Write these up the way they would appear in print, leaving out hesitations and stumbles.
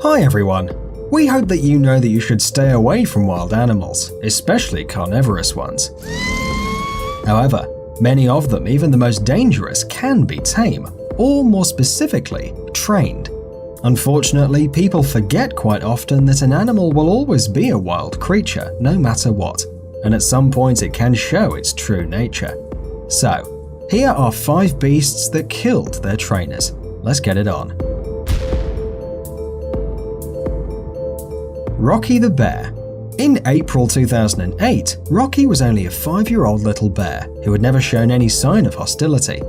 Hi everyone! We hope that you know that you should stay away from wild animals, especially carnivorous ones. However, many of them, even the most dangerous, can be tame, or more specifically, trained. Unfortunately, people forget quite often that an animal will always be a wild creature, no matter what, and at some point it can show its true nature. So, here are 5 beasts that killed their trainers. Let's get it on. Rocky the Bear. In April 2008, Rocky was only a 5-year-old little bear who had never shown any sign of hostility.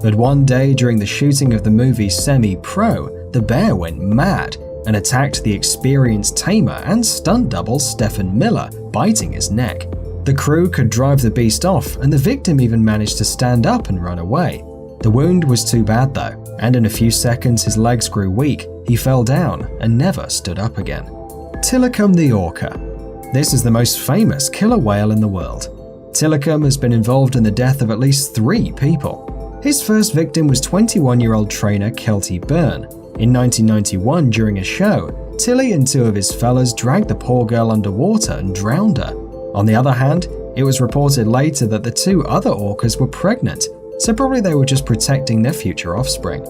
But one day during the shooting of the movie Semi-Pro, the bear went mad and attacked the experienced tamer and stunt double Stephen Miller, biting his neck. The crew could drive the beast off, and the victim even managed to stand up and run away. The wound was too bad though, and in a few seconds his legs grew weak, he fell down and never stood up again. Tilikum the Orca. This is the most famous killer whale in the world. Tilikum has been involved in the death of at least 3 people. His first victim was 21-year-old trainer Kelty Byrne. In 1991, during a show, Tilly and 2 of his fellas dragged the poor girl underwater and drowned her. On the other hand, it was reported later that the 2 other orcas were pregnant, so probably they were just protecting their future offspring.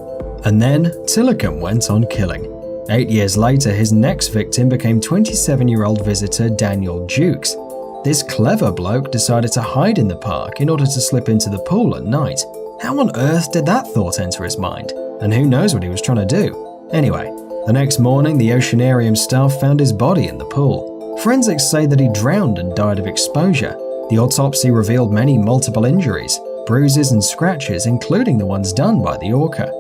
And then Tilikum went on killing. 8 years later, his next victim became 27-year-old visitor Daniel Jukes. This clever bloke decided to hide in the park in order to slip into the pool at night. How on earth did that thought enter his mind? And who knows what he was trying to do? Anyway, the next morning the Oceanarium staff found his body in the pool. Forensics say that he drowned and died of exposure. The autopsy revealed many multiple injuries, bruises and scratches, including the ones done by the orca.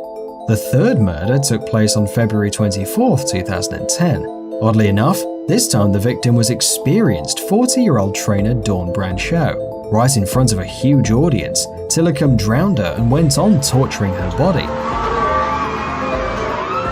The third murder took place on February 24, 2010. Oddly enough, this time the victim was experienced 40-year-old trainer Dawn Brancheau. Right in front of a huge audience, Tilikum drowned her and went on torturing her body.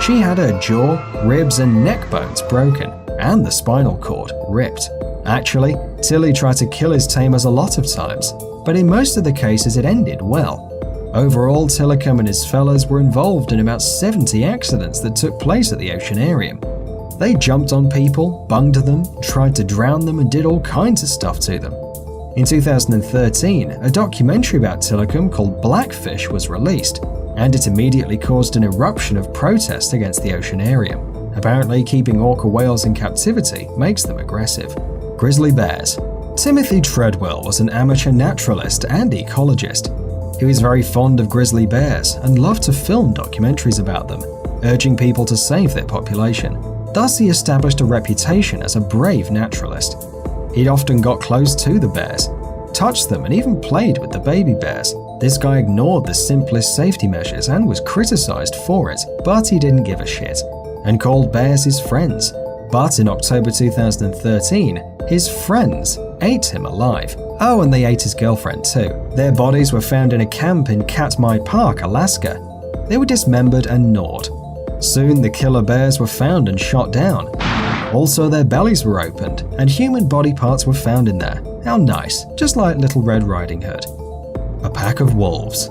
She had her jaw, ribs and neck bones broken, and the spinal cord ripped. Actually, Tilly tried to kill his tamers a lot of times, but in most of the cases it ended well. Overall, Tilikum and his fellas were involved in about 70 accidents that took place at the Oceanarium. They jumped on people, bunged them, tried to drown them and did all kinds of stuff to them. In 2013, a documentary about Tilikum called Blackfish was released, and it immediately caused an eruption of protest against the Oceanarium. Apparently, keeping orca whales in captivity makes them aggressive. Grizzly bears. Timothy Treadwell was an amateur naturalist and ecologist. He was very fond of grizzly bears and loved to film documentaries about them, urging people to save their population. Thus, he established a reputation as a brave naturalist. He'd often got close to the bears, touched them and even played with the baby bears. This guy ignored the simplest safety measures and was criticized for it, but he didn't give a shit, and called bears his friends. But in October 2013, his friends ate him alive. Oh, and they ate his girlfriend too. Their bodies were found in a camp in Katmai Park, Alaska. They were dismembered and gnawed. Soon the killer bears were found and shot down. Also, their bellies were opened, and human body parts were found in there. How nice, just like Little Red Riding Hood. A pack of wolves.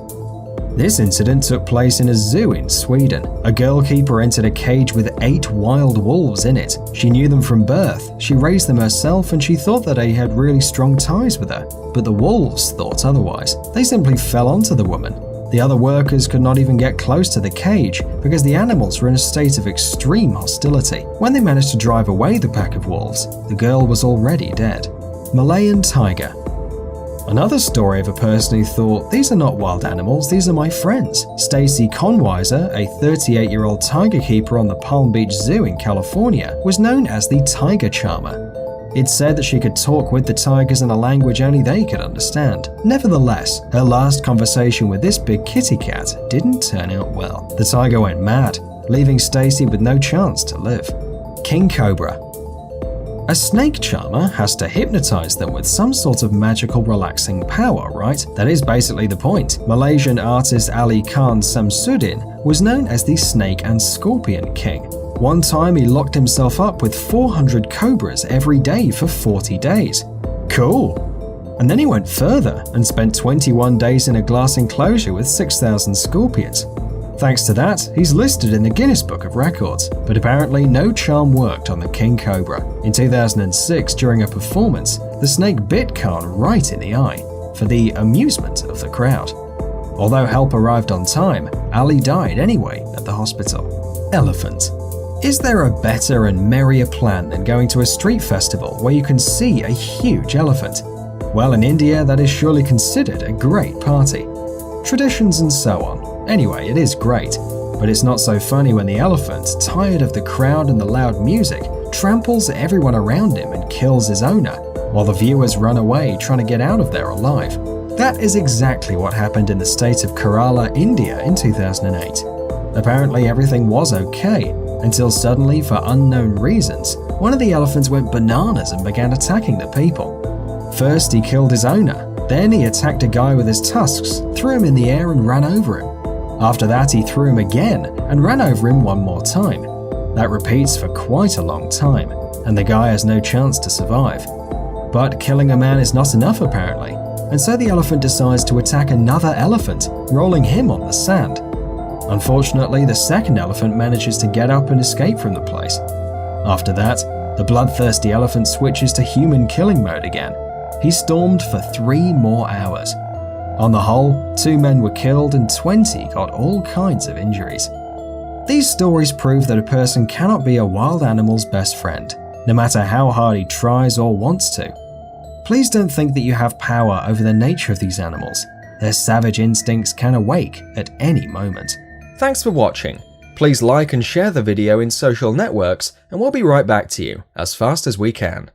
This incident took place in a zoo in Sweden. A girl keeper entered a cage with 8 wild wolves in it. She knew them from birth, she raised them herself, and she thought that they had really strong ties with her. But the wolves thought otherwise. They simply fell onto the woman. The other workers could not even get close to the cage because the animals were in a state of extreme hostility. When they managed to drive away the pack of wolves, the girl was already dead. Malayan tiger. Another story of a person who thought, these are not wild animals, these are my friends. Stacy Conweiser, a 38-year-old tiger keeper on the Palm Beach Zoo in California, was known as the Tiger Charmer. It's said that she could talk with the tigers in a language only they could understand. Nevertheless, her last conversation with this big kitty cat didn't turn out well. The tiger went mad, leaving Stacy with no chance to live. King Cobra. A snake charmer has to hypnotize them with some sort of magical relaxing power, right? That is basically the point. Malaysian artist Ali Khan Samsudin was known as the Snake and Scorpion King. One time he locked himself up with 400 cobras every day for 40 days. Cool! And then he went further and spent 21 days in a glass enclosure with 6,000 scorpions. Thanks to that, he's listed in the Guinness Book of Records, but apparently no charm worked on the king cobra. In 2006, during a performance, the snake bit Khan right in the eye, for the amusement of the crowd. Although help arrived on time, Ali died anyway at the hospital. Elephant. Is there a better and merrier plan than going to a street festival where you can see a huge elephant? Well, in India, that is surely considered a great party. Traditions and so on. Anyway, it is great, but it's not so funny when the elephant, tired of the crowd and the loud music, tramples everyone around him and kills his owner, while the viewers run away trying to get out of there alive. That is exactly what happened in the state of Kerala, India in 2008. Apparently everything was okay, until suddenly, for unknown reasons, one of the elephants went bananas and began attacking the people. First he killed his owner, then he attacked a guy with his tusks, threw him in the air and ran over him. After that he threw him again and ran over him one more time. That repeats for quite a long time, and the guy has no chance to survive. But killing a man is not enough apparently, and so the elephant decides to attack another elephant, rolling him on the sand. Unfortunately, the second elephant manages to get up and escape from the place. After that, the bloodthirsty elephant switches to human killing mode again. He stormed for 3 more hours. On the whole, 2 men were killed and 20 got all kinds of injuries. These stories prove that a person cannot be a wild animal's best friend, no matter how hard he tries or wants to. Please don't think that you have power over the nature of these animals. Their savage instincts can awake at any moment. Thanks for watching. Please like and share the video in social networks, and we'll be right back to you as fast as we can.